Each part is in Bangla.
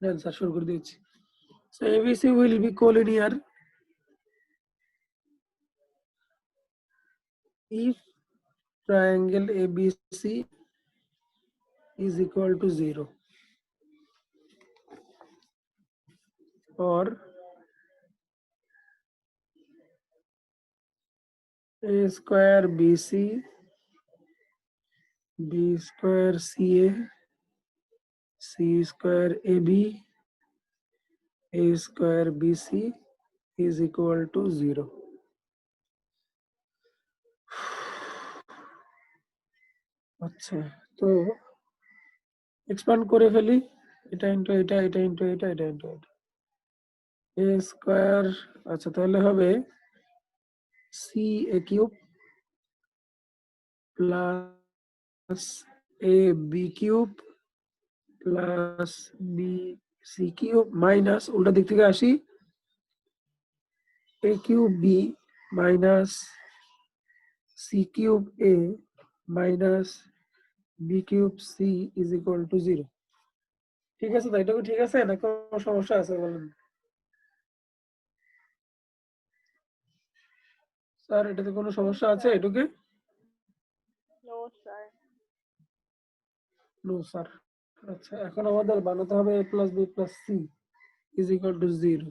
आंसर शुरू कर दीजिए। So ABC will be collinear if triangle ABC is equal to 0 or A square BC, B square CA, C square AB, A square BC is equal to 0. আচ্ছা, তো এক্সপ্যান্ড করে ফেলি, এটা ইনটু এটা, এটা ইনটু এটা, এটা ইনটু এটা। A স্কয়ার, আচ্ছা তাহলে হবে CA cube plus AB cube plus BC cube minus উল্টা দিক থেকে আসি A cube B minus C cube A minus B cube C is equal to 0। ঠিক আছে তো, এটুকু ঠিক আছে না কোনো সমস্যা আছে বলেন? স্যার এটাতে কোনো সমস্যা আছে এটুকু? No sir. No sir. আচ্ছা এখন আমাদের বানাতে হবে A plus B plus C is equal to 0।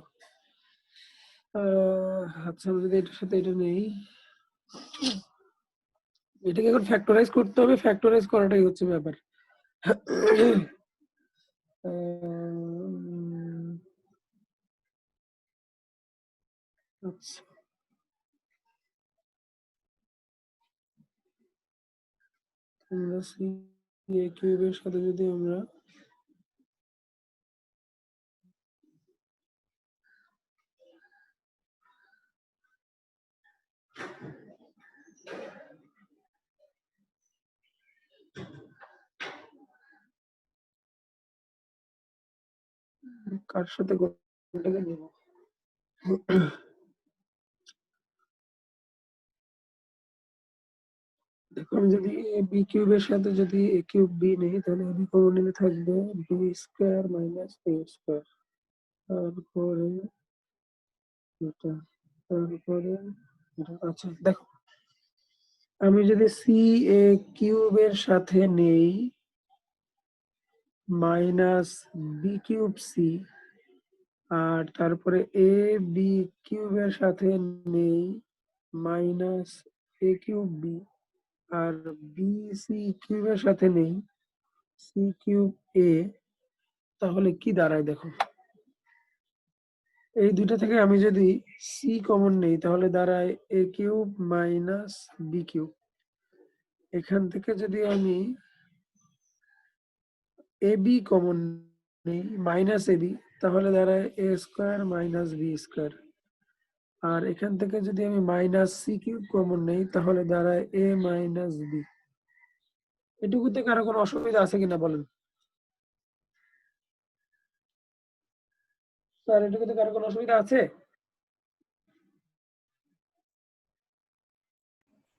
আচ্ছা যদি এটার সাথে এটা নেই, এটাকে এখন ফ্যাক্টরাইজ করতে হবে, ফ্যাক্টরাইজ করাটাই হচ্ছে ব্যাপার। আচ্ছা CA কিউবের সাথে যদি আমরা কার সাথে কোনটাকে নেব? দেখো আমি যদি B কিউবের সাথে যদি A কিউব B নেই তাহলে আমি কমন নিলে থাকবে B square minus A square, তারপরে এটা, তারপরে এটা। আচ্ছা দেখো আমি যদি CA কিউবের সাথে নেই মাইনাস B কিউব C আর তারপরে AB কিউবের সাথে নেই মাইনাস A কিউব B আর BC কিউবের সাথে নেই C কিউব A, তাহলে কি দাঁড়ায় দেখো? এই দুইটা থেকে আমি যদি C কমন নেই তাহলে দাঁড়ায় A cube minus B cube. এখান থেকে যদি আমি AB কমন নেই মাইনাস AB তাহলে দাঁড়ায় A square minus B square. আর এখান থেকে যদি আমি মাইনাস C কিউব কমন নেই তাহলে দাঁড়ায় A মাইনাস B। এটুকুতে কারো কোনো অসুবিধা আছে কিনা বলেন? স্যার এটুকুতে কারো কোনো অসুবিধা আছে?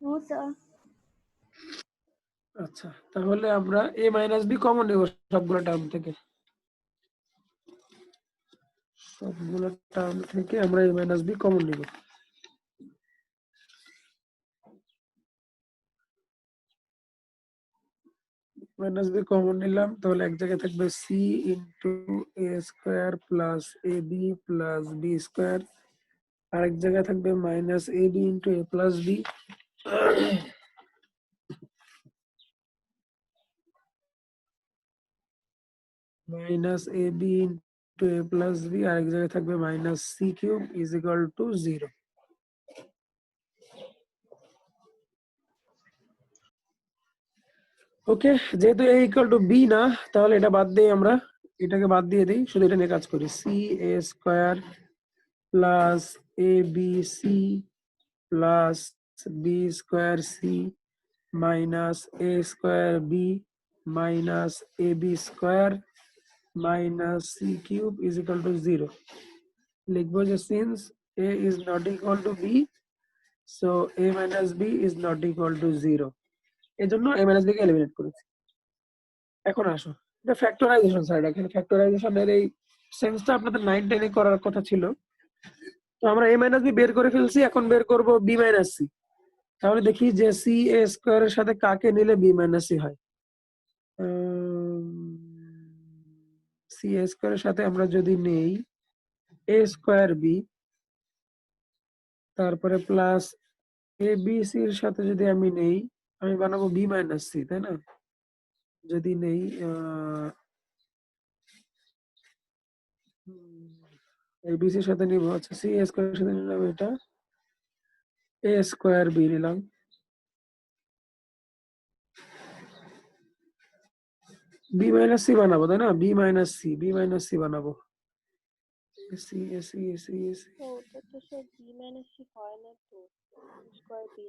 No sir. আচ্ছা তাহলে আমরা A মাইনাস B কমন নেব সবগুলো টার্ম থেকে, সবগুলো টার্ম থেকে আমরা A মাইনাস B কমন নেব। মাইনাস B কমন নিলাম তাহলে এক জায়গায় থাকবে C into A square plus AB plus B square, আরেক জায়গায় থাকবে minus AB into A plus B minus AB into A plus B, আরেক জায়গায় থাকবে minus C cube is equal to 0। ওকে, যেহেতু A ইকুয়াল টু B না তাহলে এটা বাদ দিই, আমরা এটাকে বাদ দিয়ে দিই, শুধু এটা নিয়ে কাজ করি। CA square plus ABC plus B square C minus A square B minus AB square minus C cube is equal to 0। লিখবো যে since A is not equal to B, so A minus B is not equal to 0। এজন্য A minus B K eliminate করেছি। এখন আসো, এটা ফ্যাক্টরাইজেশন স্যার, এখানে ফ্যাক্টরাইজেশনের এই সেন্সটা আপনাদের 9 10 এ করার কথা ছিল। তো আমরা a মাইনাস বি বের করে ফেলছি, এখন বের করব b মাইনাস সি। তাহলে দেখি যে সি এ স্কয়ারের সাথে কাকে নিলে b মাইনাস সি হয়। সি এ স্কয়ারের সাথে আমরা যদি নেই a স্কয়ার বি, তারপরে প্লাস এ বি সি এর সাথে যদি আমি নেই, আমি বানাবো b মাইনাস সি, তাই না? যদি নেই ABC এর সাথে নিব, আচ্ছা সি স্কয়ারের সাথে নিলাম এটা এ স্কয়ার বি নিলাম, বি মাইনাস সি বানাবো, তাই না? বি মাইনাস সি বানাবো। সি এসি এসি এসি তো ওটা তো স্যার বি মাইনাস সি হয় না তো, স্কোয়ার বি।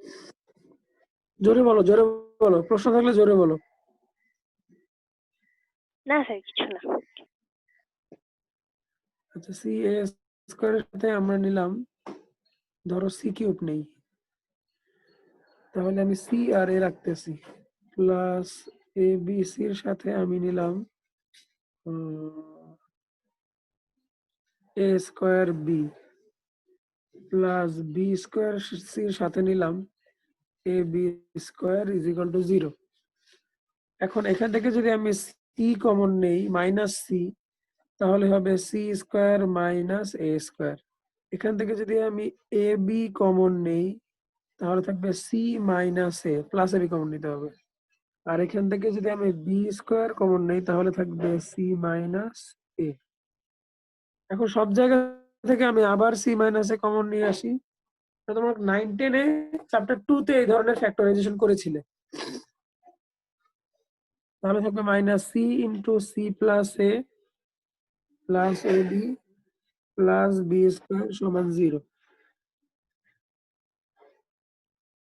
জোরে বলো, জোরে বলো, প্রশ্ন থাকলে জোরে বলো। না স্যার কিছু না। আচ্ছা সি এ স্কয়ারের সাথে আমরা নিলাম, ধরো সি কিউব নেই, তাহলে আমি সি আর এ রাখতেছি, প্লাস এ বি সি এর সাথে আমি নিলাম A square B, plus B square C এর সাথে নিলাম A B square is equal to 0। এখন এখান থেকে যদি আমি সি কমন নেই মাইনাস সি, তাহলে হবে C square minus A square. এখান থেকে যদি আমি এ বি কমন নেই, তাহলে থাকবে C minus A, plus A B common নিতে হবে। আর এখান থেকে যদি আমি বি স্কয়ার কমন নেই, তাহলে থাকবে সি মাইনাস এ। এখন সব জায়গা থেকে আমি আবার সি মাইনাস এ কমন নিয়ে আসি। তোমরা 9 10 এ চ্যাপ্টার 2 তে এই ধরনের ফ্যাক্টরাইজেশন করেছিলে। তাহলে থাকবে minus C into C plus A plus A B plus B square সমান 0।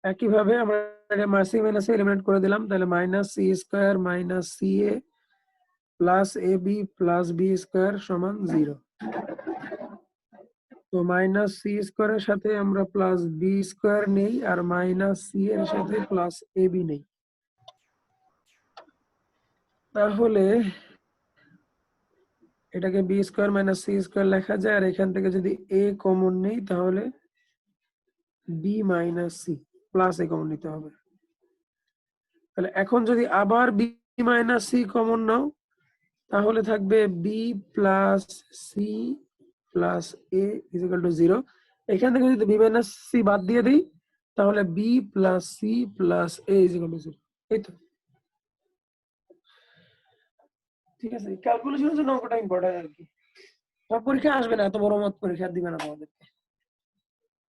একইভাবে আমরা সি মাইনাস এ এলিমিনেট করে দিলাম, তাহলে minus C square minus C A plus A B plus B square সমান 0। তো মাইনাস সি স্কয়ারের সাথে আমরা প্লাস বি স্কয়ার নেই, আর মাইনাস সি এর সাথে প্লাস এ বি নেই। তাহলে এটাকে B square minus C square লেখা যায়, আর এখান থেকে যদি এ কমন নেই, তাহলে B minus C plus A common নিতে হবে। তাহলে এখন যদি আবার বি মাইনাস সি কমন নাও, তাহলে থাকবে B plus C plus A is equal to 0। এখান থেকে যদি বি মাইনাস সি বাদ দিয়ে দিই, তাহলে B plus C plus A is equal to 0। এই তো, ঠিক আছে। ক্যালকুলেশনের জন্য অঙ্কটা ইম্পর্টেন্ট আর কি। সব পরীক্ষা আসবে না, এত বড় মত পরীক্ষা দিবে না তোমাদেরকে।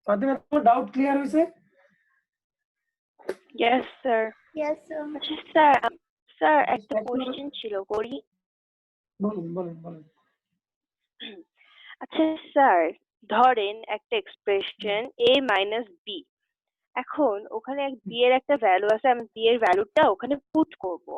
ফাতিমা, তোমার ডাউট ক্লিয়ার হয়েছে? Yes sir. Yes, sir. আচ্ছা স্যার, স্যার একটা কোশ্চেন ছিল, করি? বলুন বলুন বলুন। আচ্ছা স্যার, ধরেন একটা এক্সপ্রেশন a মাইনাস বি। এখন ওখানে বি এর একটা ভ্যালু আছে, আমি বি এর ভ্যালুটা ওখানে পুট করব।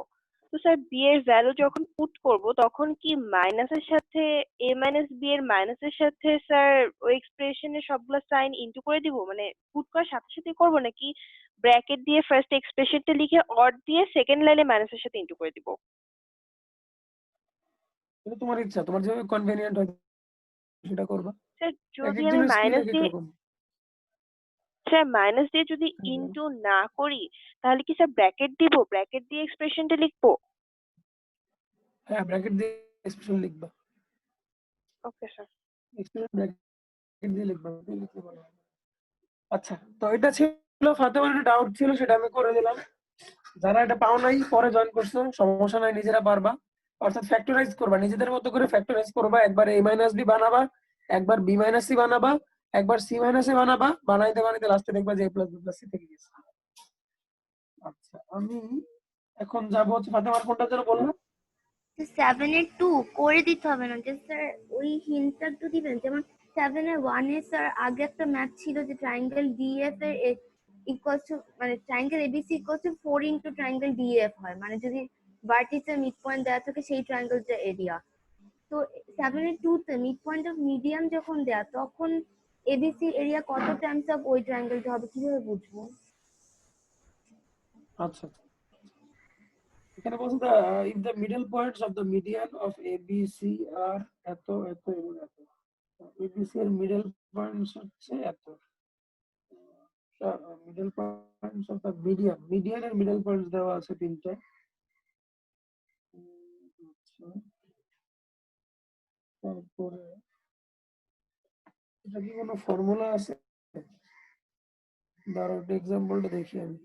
তো স্যার বি এর ভ্যালু যখন পুট করব, তখন কি মাইনাসের সাথে এ মাইনাস বি এর মাইনাসের সাথে স্যার ওই এক্সপ্রেশনের সবগুলো সাইন ইনটু করে দিব, মানে পুট করার সাথে সাথে করব, নাকি ব্র্যাকেট দিয়ে ফার্স্ট এক্সপ্রেশনটা লিখে অর দিয়ে সেকেন্ড লাইনে মাইনাসের সাথে ইনটু করে দিব? এটা তোমার ইচ্ছা, তোমার যেভাবে কনভেনিয়েন্ট হয় সেটা করবা। স্যার এক যদি আমি একজনের স্কিল মাইনাস এক এক দিয়ে, রকম। স্যার মাইনাস দিয়ে যদি ইনটু না করি, তাহলে কি স্যার ব্র্যাকেট দিব, ব্র্যাকেট দিয়ে এক্সপ্রেশনটা লিখবো? হ্যাঁ, ব্র্যাকেট দিয়ে এক্সপ্রেশন লিখবা। Okay sir. এক্সপ্রেশন ব্র্যাকেট দিয়ে লিখবা, দিয়ে লিখলে ভালো হবে। আচ্ছা, তো এটা ছিল ফাতেমার একটা ডাউট ছিল, সেটা আমি করে দিলাম। যারা এটা পাও নাই, পরে জয়েন করছো, সমস্যা নাই, নিজেরা পারবা। অর্থাৎ ফ্যাক্টরাইজ করবা, নিজেদের মতো করে ফ্যাক্টরাইজ করবা। একবার a মাইনাস বি বানাবা, একবার b মাইনাস সি বানাবা, একবার c মাইনাস এ বানাবা, বানাইতে বানাইতে লাস্টে দেখবা যে a plus b plus c থেকে গেছে। আচ্ছা, আমি এখন যাব হচ্ছে ফাতেমার কোনটা যেন বললাম। 7 এর 2 করে দিতে হবে না, যে স্যার ওই হিন্টটা একটু দিবেন। যেমন 7 এর 1 এ স্যার আগে একটা ম্যাথ ছিল যে ট্রায়াঙ্গেল ডিএফ এর ইকুয়ালস টু, মানে triangle ABC equals to 4 into triangle DF হয়, মানে যদি ভার্টিসের মিড পয়েন্ট দেওয়া থাকে সেই ট্রায়াঙ্গেলটার এরিয়া। তো 7 এর 2 তে মিড পয়েন্ট অফ মিডিয়াম যখন দেয়া, তখন এবিসি এরিয়া কত টাইমস অফ ওই ট্রায়াঙ্গেলটা হবে, কিভাবে বুঝবো? আচ্ছা, এখানে বলছে if the middle points of the median of ABC are এত এত এবং এত, ABC এর মিডল পয়েন্টস হচ্ছে এত, মিডল পয়েন্টস অফ দ্য মিডিয়ানের মিডল পয়েন্টস দেওয়া আছে তিনটা। আচ্ছা, তারপরে এটা কি কোনো ফর্মুলা আছে? দাঁড়াও একটা এক্সাম্পলটা দেখি আমি।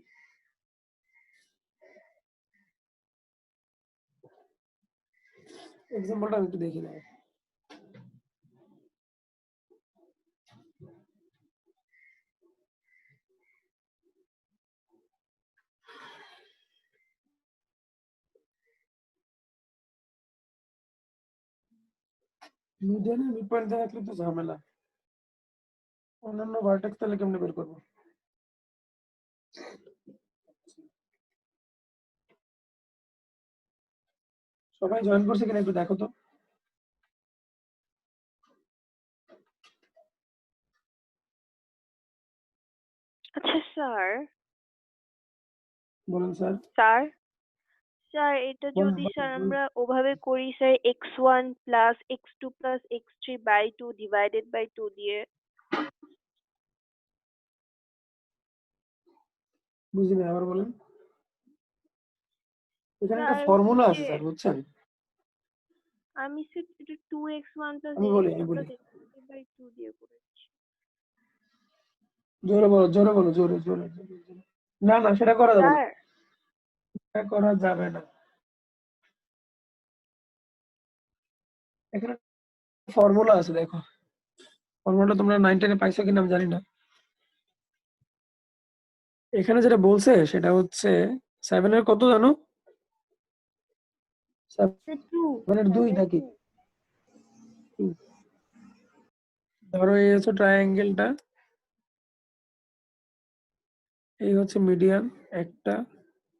এক্সাম্পলটা আমি একটু দেখি না। মিডিয়ানের মিড পয়েন্ট দেওয়া থাকলে তো ঝামেলা, অন্যান্য ভার্টেক্স তাহলে কেমনে বের করবো? সবাই জয়েন করছে কিনা একটু দেখো তো। আচ্ছা স্যার, বলুন স্যার। স্যার স্যার এটা বলুন যদি বলুন স্যার বলুন। আমরা ওভাবে করি sir x1 plus x2 plus x3 by 2 divided by 2 দিয়ে, বুঝিনি, আবার বলেন। এখানে একটা স্যার ফর্মুলা আছে হচ্ছে স্যার, বুঝছেন? আমি স্যার এটা 2x1 প্লাস আমি বলি x2 আমি বলি প্লাস x3 বাই 2 দিয়ে করেছি। জোরে বলো জোরে বলো, জোরে জোরে জোরে জোরে। না না, সেটা করা যাবে না, স্যার সেটা করা যাবে না। এখানে ফর্মুলা আছে, দেখো ফর্মুলাটা তোমরা 9 10 পাইছো কিনা আমি জানি না। এখানে যেটা বলছে সেটা হচ্ছে 7 এর কত জানো? 7 এর 2 নাকি? ধরো এই হচ্ছে ট্রায়াঙ্গেলটা, এই হচ্ছে মিডিয়ান একটা,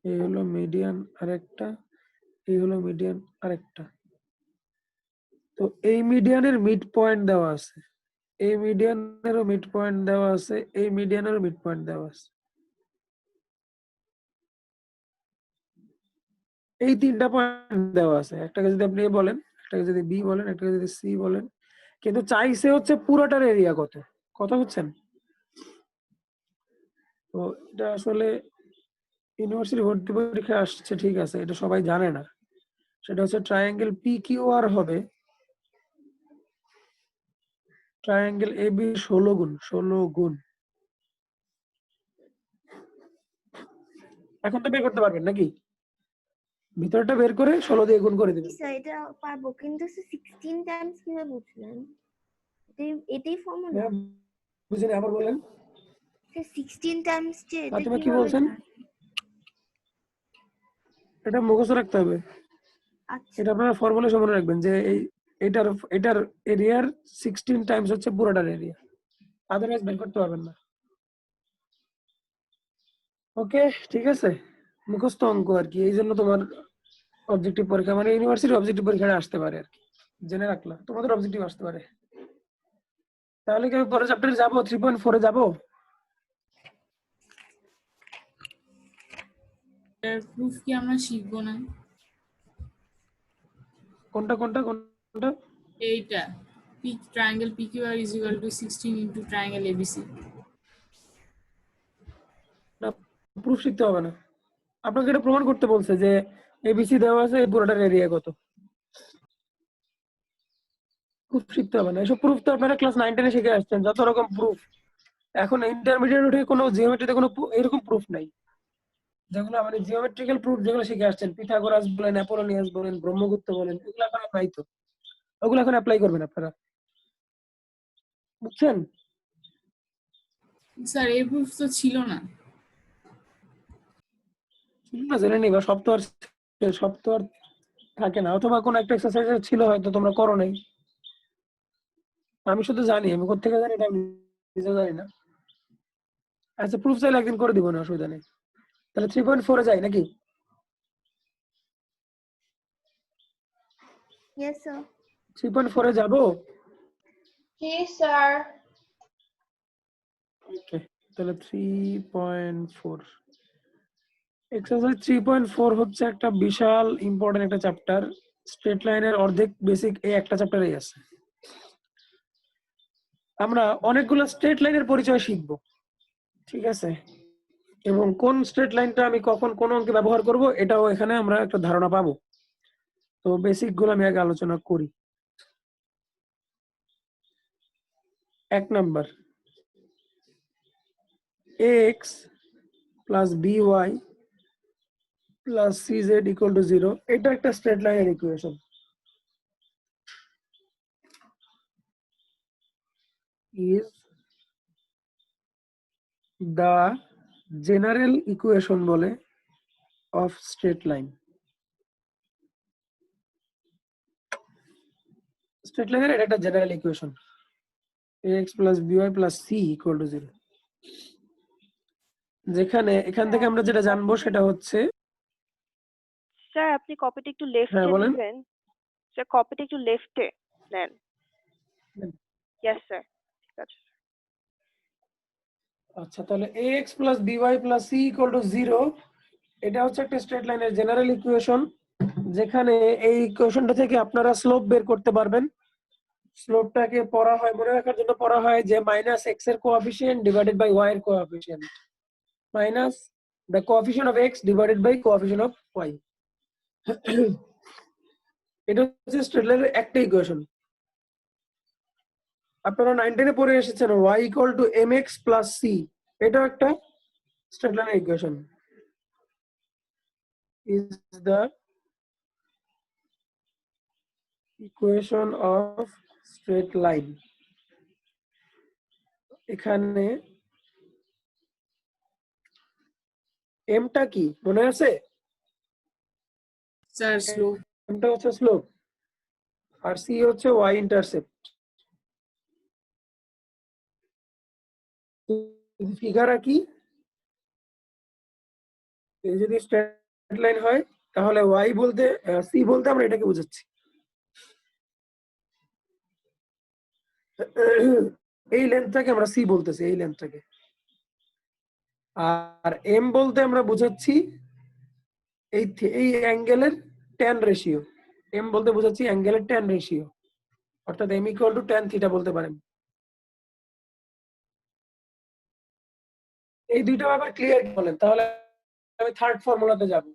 এই হলো মিডিয়ান আরেকটা, এই হলো মিডিয়ান আরেকটা। তো এই মিডিয়ানের মিড পয়েন্ট দেওয়া আছে, এই মিডিয়ানেরও মিড পয়েন্ট দেওয়া আছে, এই মিডিয়ানেরও মিড পয়েন্ট দেওয়া আছে। এই তিনটা পয়েন্ট দেওয়া আছে, একটাকে যদি আপনি এ বলেন, একটাকে যদি বি বলেন, একটাকে যদি সি বলেন, কিন্তু চাইছে হচ্ছে পুরোটার এরিয়া কত, কথা বুঝছেন? তো এটা আসলে ইউনিভার্সিটি ভর্তি পরীক্ষায় আসছে, ঠিক আছে, এটা সবাই জানে না। সেটা হচ্ছে ট্রায়াঙ্গেল পি কিউ আর হবে ট্রায়াঙ্গেল এ বি 16 গুণ 16 গুণ। এখন তো বের করতে পারবেন নাকি? ভিতরটা বের করে 16 দিয়ে গুণ করে দিবেন। স্যার এটা পারবো, কিন্তু 16 টাইমস কিভাবে বুঝলেন? এটাই ফর্মুলা? হ্যাঁ, বুঝিনি, আবার বলেন। 16 টাইমস যে এটা ফাতিমা কি কিভাবে বলছেন? জানেন? এটা মুখস্থ রাখতে হবে। আচ্ছা এটা আপনারা ফর্মুলা মনে রাখবেন যে এই এটার এটার এরিয়ার 16 টাইমস হচ্ছে পুরোটার এরিয়া, আদারওয়াইজ বের করতে পারবেন না। ওকে, ঠিক আছে, মুখস্থ অঙ্ক আর কি, এই জন্য তোমার অবজেক্টিভ পরীক্ষা মানে ইউনিভার্সিটি অবজেক্টিভ পরীক্ষাটা আসতে পারে আর কি, জেনে রাখলা তোমাদের অবজেক্টিভ আসতে পারে। তাহলে কি আমি পরের চ্যাপ্টারে যাবো, 3.4 এ যাবো? প্রুফ কি আমরা শিখবো না? কোনটা কোনটা কোনটা? এইটা triangle PQR is equal to 16 into triangle ABC. না, প্রুফ শিখতে হবে না, আপনাকে এটা প্রমাণ করতে বলছে যে এবিসি দেওয়া আছে, এই পুরোটার এরিয়া কত। প্রুফ শিখতে হবে না, এসব প্রুফ তো আপনারা ক্লাস 9 10 এ শিখে আসছেন, যত রকম প্রুফ। এখন ইন্টারমিডিয়েট উঠে কোনো জিওমেট্রিতে কোনো এরকম প্রুফ নাই, যেগুলো মানে জিওমেট্রিক্যাল প্রুফ যেগুলো শিখে আসছেন, পিথাগোরাস বলেন, অ্যাপোলোনিয়াস বলেন, ব্রহ্মগুপ্ত বলেন, এগুলো এখন আর নাই তো, ওগুলো এখন অ্যাপ্লাই করবেন আপনারা, বুঝছেন? স্যার এই প্রুফ তো ছিল না। না জেনে নিবা, সব তো আর থাকে না, অথবা কোনো একটা এক্সারসাইজ ছিল হয়তো তোমরা করো নাই, আমি শুধু জানি, আমি কোথেকে জানি এটা আমি নিজে জানি না। আচ্ছা, প্রুফ চাইলে একদিন করে দিব না, অসুবিধা নেই। তাহলে 3.4 এ যাই নাকি? Yes sir. 3.4 এ যাবো? Yes, sir. ওকে, তাহলে 3.4 এক্সারসাইজ 3.4 হচ্ছে একটা বিশাল ইম্পর্টেন্ট একটা চ্যাপ্টার। স্ট্রেট লাইনের অর্ধেক বেসিক এই একটা চ্যাপ্টারেই আছে। আমরা অনেকগুলো স্ট্রেট লাইনের পরিচয় শিখব, ঠিক আছে, এবং কোন স্ট্রেট লাইনটা আমি কখন কোন অঙ্কে ব্যবহার করব এটাও এখানে আমরা একটা ধারণা পাবো। তো বেসিক গুলো আমি আগে আলোচনা করি। 1 number, ax plus by plus cz equal to 0, এটা একটা স্ট্রেট লাইনের equation. is the general equation বলে of straight line. স্ট্রেট লাইনের এটা একটা general equation, ax plus by plus c equal to 0, যেখানে এখান থেকে আমরা যেটা জানবো সেটা হচ্ছে, স্যার আপনি কপিটা একটু হ্যাঁ লেফটে বলেন। দিবেন। স্যার কপিটা একটু লেফটে নেন। ইয়েস স্যার, ঠিক আছে। আচ্ছা, তাহলে ax plus by plus c equal to 0, এটা হচ্ছে একটা স্ট্রেট লাইনের জেনারেল ইকুয়েশন, যেখানে এই ইকুয়েশনটা থেকে আপনারা স্লোপ বের করতে পারবেন। স্লোপটাকে পড়া হয়, মনে রাখার জন্য পড়া হয় যে মাইনাস এক্স এর কোএফিসিয়েন্ট ডিভাইডেড বাই ওয়াই এর coefficient minus the coefficient of X divided by coefficient of Y. এটা হচ্ছে স্ট্রেট লাইনের একটা ইকুয়েশন। আপনারা 9-10 এ পড়ে এসেছেন y equal to mx plus c, এটা একটা স্ট্রেট লাইনের equation. is the equation of straight line. এখানে m টা কি মনে আছে? Sir slow. m টা হচ্ছে স্লোপ আর c হচ্ছে y ইন্টারসেপ্ট। ফিগার কি এই যদি স্ট্রেট লাইন হয় তাহলে y বলতে c বলতে আমরা এটাকে বোঝাচ্ছি। এই লেন্থটাকে আমরা c বলতেছি, এই লেন্থটাকে। আর m বলতে আমরা বোঝাচ্ছি এই অ্যাঙ্গেলের tan রেশিও। m বলতে বোঝাচ্ছি অ্যাঙ্গেলের tan রেশিও, অর্থাৎ m equal to tan theta বলতে পারেন। এই দুইটা ব্যাপার ক্লিয়ার বলেন, তাহলে আমি থার্ড ফর্মুলাতে যাব।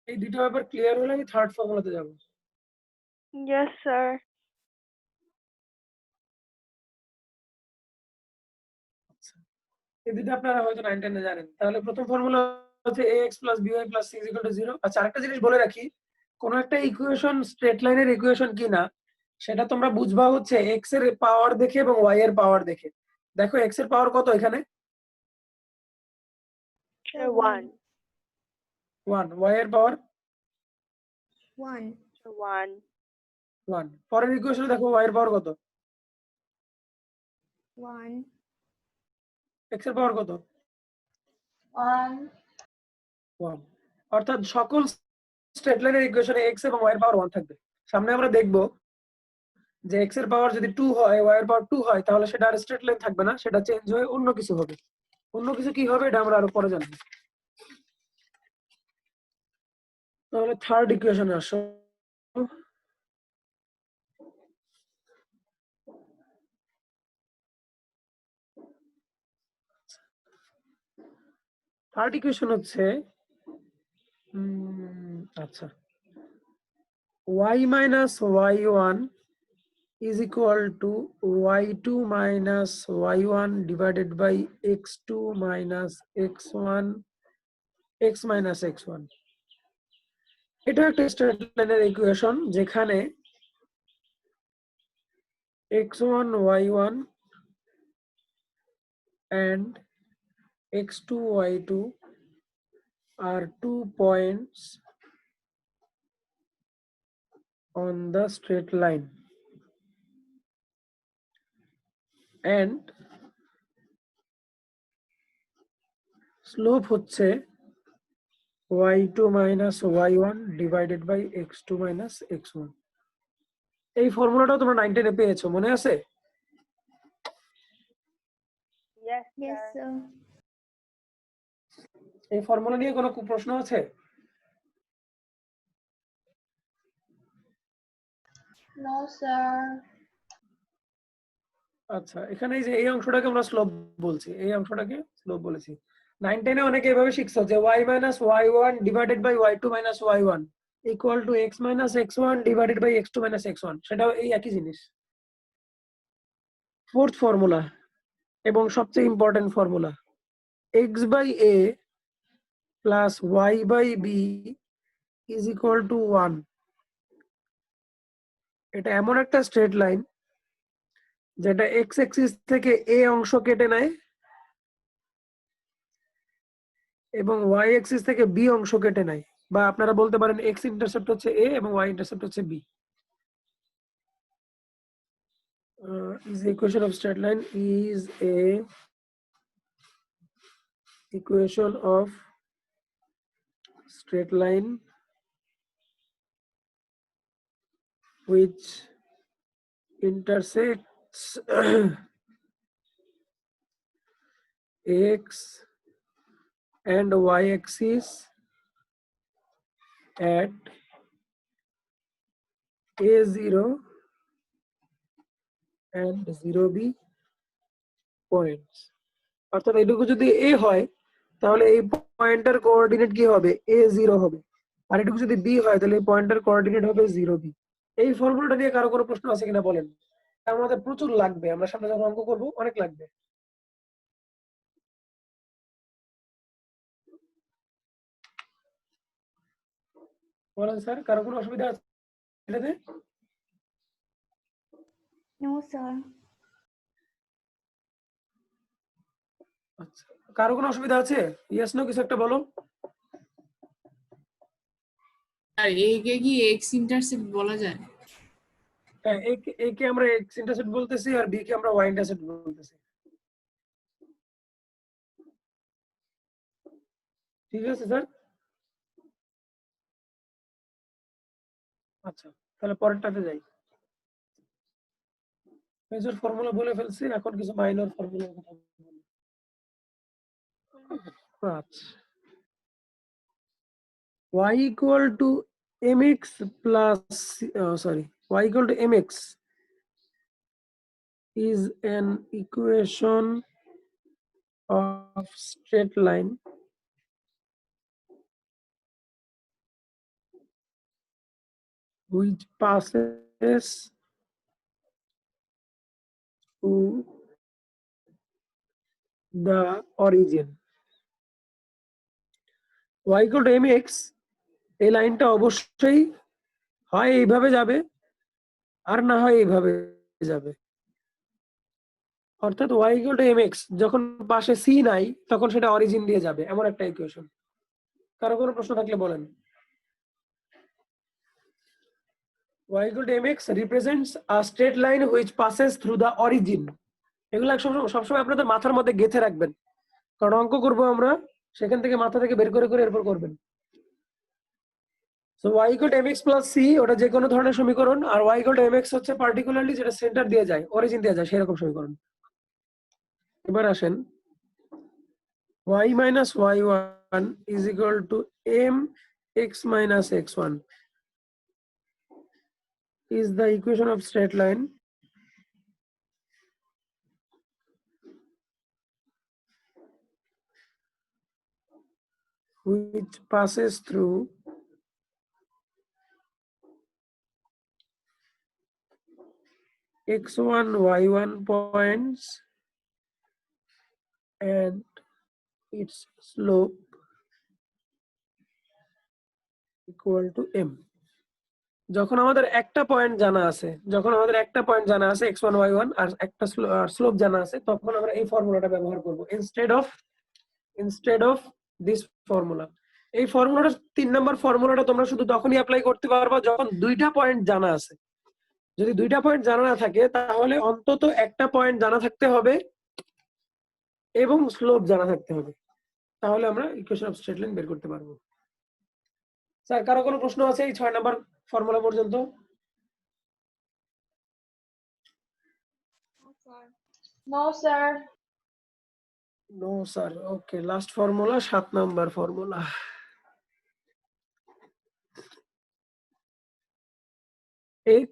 এই দুইটা ব্যাপার ক্লিয়ার হলে আমি থার্ড ফর্মুলাতে যাব। Yes sir. এই দুইটা আপনারা হয়তো 9-10 এ জানেন। তাহলে প্রথম ফর্মুলা হচ্ছে ax plus by plus c is equal to 0। আচ্ছা, আরেকটা জিনিস বলে রাখি, কোন একটা ইকুয়েশন স্ট্রেট লাইনের ইকুয়েশন কিনা সেটা তোমরা বুঝবা হচ্ছে x এর পাওয়ার দেখে এবং y এর পাওয়ার দেখে। দেখো x এর পাওয়ার কত এখানে? 1 1, y এর পাওয়ার 1 1 1। পরের ইকুয়েশনে দেখো y এর পাওয়ার কত? 1 x এর পাওয়ার কত? 1 1। অর্থাৎ সকল স্ট্রেট লাইনের ইকুয়েশনে x এবং y এর পাওয়ার 1 থাকবে। সামনে আমরা দেখব যে x এর পাওয়ার যদি 2 হয়, y এর পাওয়ার 2 হয়, তাহলে সেটা আর স্ট্রেট লাইন থাকবে না, সেটা চেঞ্জ হয়ে অন্য কিছু হবে। অন্য কিছু কি হবে এটা আমরা আরো পরে জানব। তাহলে থার্ড ইকুয়েশনে আসো। থার্ড ইকুয়েশন হচ্ছে আচ্ছা, y minus y1 is equal to y2 minus y1 divided by x2 minus x1 x minus x1। এটা একটা স্ট্রেট লাইনের ইকুয়েশন যেখানে x1 y1 and x2 y2 are 2 points on the straight line and slope হচ্ছে y2 minus y1 divided by x2 minus x1। এই ফর্মুলাটা তোমরা 9-10 এ পেয়েছো, মনে আছে? Yes yes sir. sir এই ফর্মুলা নিয়ে কোনো প্রশ্ন আছে? No, sir. আচ্ছা, এখানে এই যে এই অংশটাকে আমরা স্লোপ বলছি, এই অংশটাকে স্লোপ বলেছি। 9 10 এ অনেকে এভাবে শিখছো যে y minus y1 divided by y2 minus y1 equal to x minus x1 divided by x2 minus x1, সেটাও এই একই জিনিস। ফোর্থ ফর্মুলা এবং সবচেয়ে important formula, x by a plus y by b is equal to 1। এটা এমন একটা স্ট্রেট লাইন যেটা x অ্যাক্সিস থেকে a অংশ কেটে নেয় এবং y অ্যাক্সিস থেকে b অংশ কেটে নেয়, বা আপনারা বলতে পারেন x ইন্টারসেপ্ট হচ্ছে a এবং y ইন্টারসেপ্ট হচ্ছে b। Is the equation of straight line is a equation of straight line which intersects x and y axis at a0 and 0b points। অর্থাৎ এইটুকু যদি a হয় তাহলে এই পয়েন্টের কোঅর্ডিনেট কি হবে, a0 হবে, আর এটুকু যদি b হয় তাহলে এই পয়েন্টের কোঅর্ডিনেট হবে 0b। এই ফর্মুলাটা নিয়ে কারো কোনো প্রশ্ন আছে কিনা বলেন? আমাদের প্রচুর লাগবে, আমরা সামনে যখন অঙ্ক করবো অনেক লাগবে। বলেন স্যার, কারো কোনো অসুবিধা আছে এটাতে? No sir. আচ্ছা, কারো কোনো অসুবিধা আছে? ইয়েস নো কিছু একটা বলো। আর এ কে কি এক্স ইন্টারসেপ্ট বলা যায়? হ্যাঁ, এ কে আমরা এক্স ইন্টারসেপ্ট বলতেছি আর বি কে আমরা ওয়াই ইন্টারসেপ্ট বলতেছি। ঠিক আছে স্যার। আচ্ছা, তাহলে পরেরটাতে যাই। মেজর ফর্মুলা বলে ফেলছি, এখন কিছু মাইনর ফর্মুলার কথা বলি। আচ্ছা, y equal to mx plus y equal to mx is an equation of straight line which passes to the origin। y equal to mx, এই লাইনটা অবশ্যই হয় এইভাবে যাবে আর না হয় এইভাবে যাবে। অর্থাৎ y equal to mx যখন পাশে c নাই তখন সেটা অরিজিন দিয়ে যাবে, এমন একটা ইকুয়েশন। কারো কোনো প্রশ্ন থাকলে বলেন। y equal to mx represents a straight line which passes through the origin। এগুলো সবসময় আপনাদের মাথার মধ্যে গেঁথে রাখবেন, কারণ অঙ্ক করবো আমরা, সেখান থেকে মাথা থেকে বের করে করে এরপর করবেন। So y equal to mx plus c ওটা যে কোনো ধরনের সমীকরণ, আর y equal to mx হচ্ছে পার্টিকুলারলি যেটা সেন্টার দিয়ে যায়, অরিজিন দিয়ে যায়, সেরকম সমীকরণ। এবার আসেন, y minus y1 is equal to m x minus x1 is the equation of straight line which passes through x1 y1 points and its slope equal to m। যখন আমাদের একটা পয়েন্ট জানা আছে, x1 y1 আর একটা স্লোপ জানা আছে, তখন আমরা এই ফর্মুলাটা ব্যবহার করব ইনস্টেড অফ দিস ফর্মুলা। এই ফর্মুলাটা 3 নম্বর ফর্মুলাটা তোমরা শুধু তখনই অ্যাপ্লাই করতে পারবা যখন দুইটা পয়েন্ট জানা আছে। যদি দুইটা পয়েন্ট জানা না থাকে তাহলে অন্তত একটা পয়েন্ট জানা থাকতে হবে এবং স্লোপ জানা থাকতে হবে, তাহলে আমরা ইকুয়েশন অফ স্ট্রেট লাইন বের করতে পারবো। স্যার, কারো কোনো প্রশ্ন আছে এই 6 নম্বর ফর্মুলা পর্যন্ত? No, sir. No sir. Okay, last formula 7 number formula. x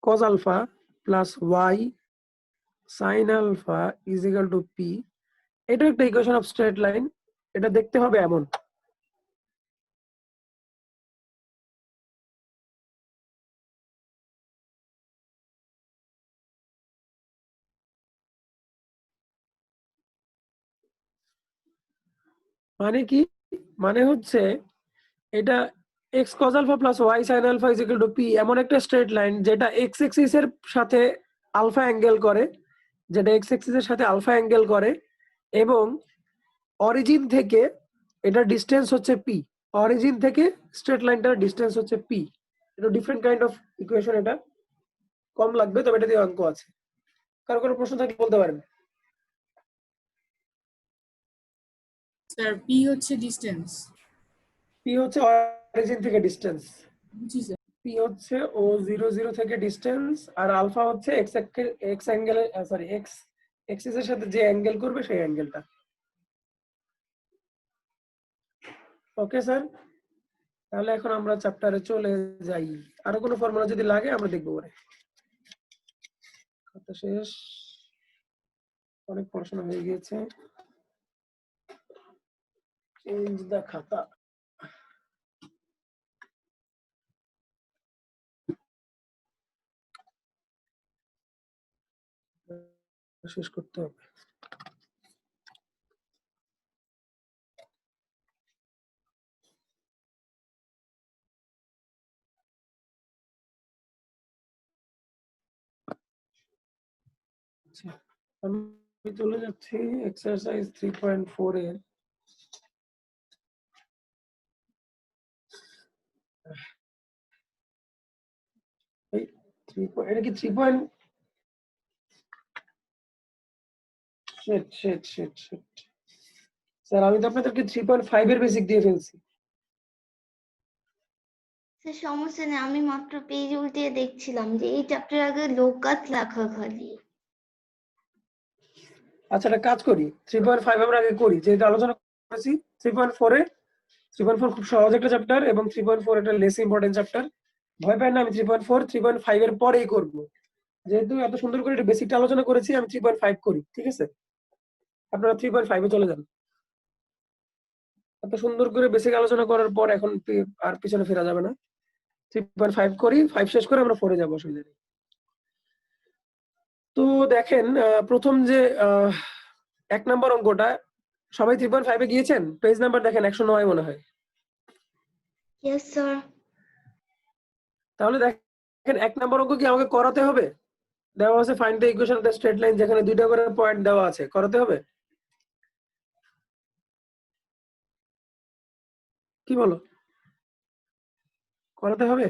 cos alpha plus y sin alpha is equal to p। এটা একটা ইকুয়েশন অফ স্ট্রেট লাইন। এটা দেখতে হবে এমন, মানে কি, মানে হচ্ছে এটা x cos alpha plus y sin alpha is equal to p এমন একটা স্ট্রেট লাইন যেটা x এক্সিস এর সাথে আলফা অ্যাঙ্গেল করে, যেটা x এক্সিস এর সাথে আলফা অ্যাঙ্গেল করে, এবং অরিজিন থেকে এটা ডিসটেন্স হচ্ছে p। অরিজিন থেকে স্ট্রেট লাইনটার ডিসটেন্স হচ্ছে p। এটা ডিফারেন্ট কাইন্ড অফ ইকুয়েশন। এটা কম লাগবে, তবে এটা দিয়ে অঙ্ক আছে। কারো কোনো প্রশ্ন থাকলে বলতে পারেন। স্যার p হচ্ছে ডিসটেন্স। p হচ্ছে অরিজিন থেকে ডিসটেন্স। জি স্যার। p হচ্ছে ও 0 0 থেকে ডিসটেন্স, আর আলফা হচ্ছে x angle, sorry x axis এর সাথে যে অ্যাঙ্গেল করবে সেই অ্যাঙ্গেলটা। ওকে স্যার, তাহলে এখন আমরা চ্যাপ্টারে চলে যাই। আরো কোনো ফর্মুলা যদি লাগে আমরা দেখবো পরে। খাতা শেষ, অনেক পড়াশোনা হয়ে গিয়েছে। চেঞ্জ দা খাতা। শেষ করতে হবে। আচ্ছা, আমি চলে যাচ্ছি এক্সারসাইজ 3.4 এর। এই 3 এটা কি 3 স্যার আমি তো আপনাদেরকে 3.5 এর বেসিক দিয়ে ফেলছি। স্যার সমস্যা নেই, আমি মাত্র পেজ উল্টিয়ে দেখছিলাম যে এই চ্যাপ্টার আগে লোকাস লেখা খালি। আচ্ছা, একটা কাজ করি, 3.5 আমরা আগে করি, যেটা আলোচনা করেছি 3.4 এ। 3.4 খুব সহজ একটা চ্যাপ্টার, এবং 3.4 একটা লেস ইম্পর্টেন্ট চ্যাপ্টার। ভয় পাই না, আমি 3.4 3.5 এর পরেই করব। যেহেতু এত সুন্দর করে এটা বেসিকটা আলোচনা করেছি, আমি 3.5 করি, ঠিক আছে? আপনারা 3.5 এ চলে যান। এত সুন্দর করে বেসিক আলোচনা করার পর এখন আর পিছনে ফেরা যাবে না। 3.5 করি, 5 শেষ করে আমরা 4 এ যাবো, অসুবিধা নেই। তো দেখেন, প্রথম যে 1 নম্বর অঙ্কটা, সবাই 3.5 এ গিয়েছেন? পেজ নাম্বার দেখেন 109 মনে হয়। Yes sir. তাহলে দেখেন 1 নম্বর অঙ্ক কি আমাকে করাতে হবে? দেওয়া আছে find the equation of the straight line, যেখানে 2টা করে পয়েন্ট দেওয়া আছে, করাতে হবে? কি বলো, করাতে হবে?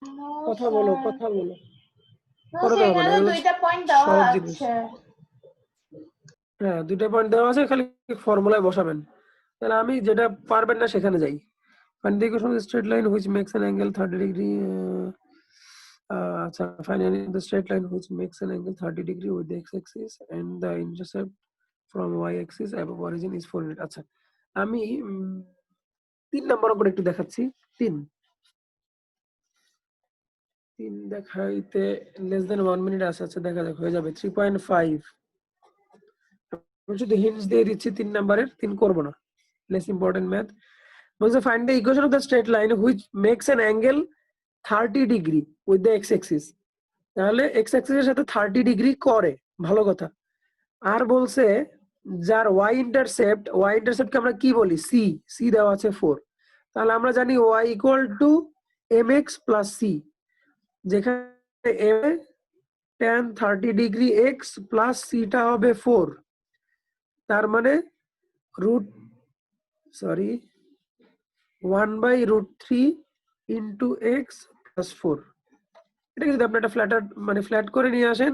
No, কথা বলো, sir. কথা বলো। No, করাতে sir, হবে না, এখানে এগুলো দুইটা পয়েন্ট দেওয়া সহজ জিনিস। আছে। হ্যাঁ, 2টা পয়েন্ট দেওয়া আছে, খালি ফর্মুলায় বসাবেন। তাহলে আমি যেটা পারবেন না সেখানে যাই। Find the equation of the straight line which makes an angle 30 degree. আচ্ছা, find the straight line which makes an angle 30 degree with the X axis and the intercept from Y axis above origin is 4 unit. আচ্ছা, আমি 3 নম্বর উপর একটু দেখাচ্ছি। 3 দেখাইতে লেস দেন 1 মিনিট আছে। আচ্ছা, দেখা যাক, হয়ে যাবে। 3.5 আমি শুধু হিন্টস দিয়ে দিচ্ছি 3 নম্বরের, 3 করব না, লেস ইম্পর্টেন্ট ম্যাথ। বলছে find the equation of the straight line which makes an angle 30 degree with the X axis. তাহলে এক্স অ্যাক্সিস এর সাথে 30 ডিগ্রি করে, ভালো কথা। আর বলছে যার ওয়াই ইন্টারসেপ্টকে আমরা কি বলি? সি। সি দেওয়া আছে 4। তাহলে আমরা জানি Y equal to M X plus C, যেখানে M tan 30 degree X plus সিটা হবে 4। তার মানে √1 বাই √3 ইন্টু এক্স প্লাস 4। এটাকে যদি আপনি একটা ফ্ল্যাট করে নিয়ে আসেন,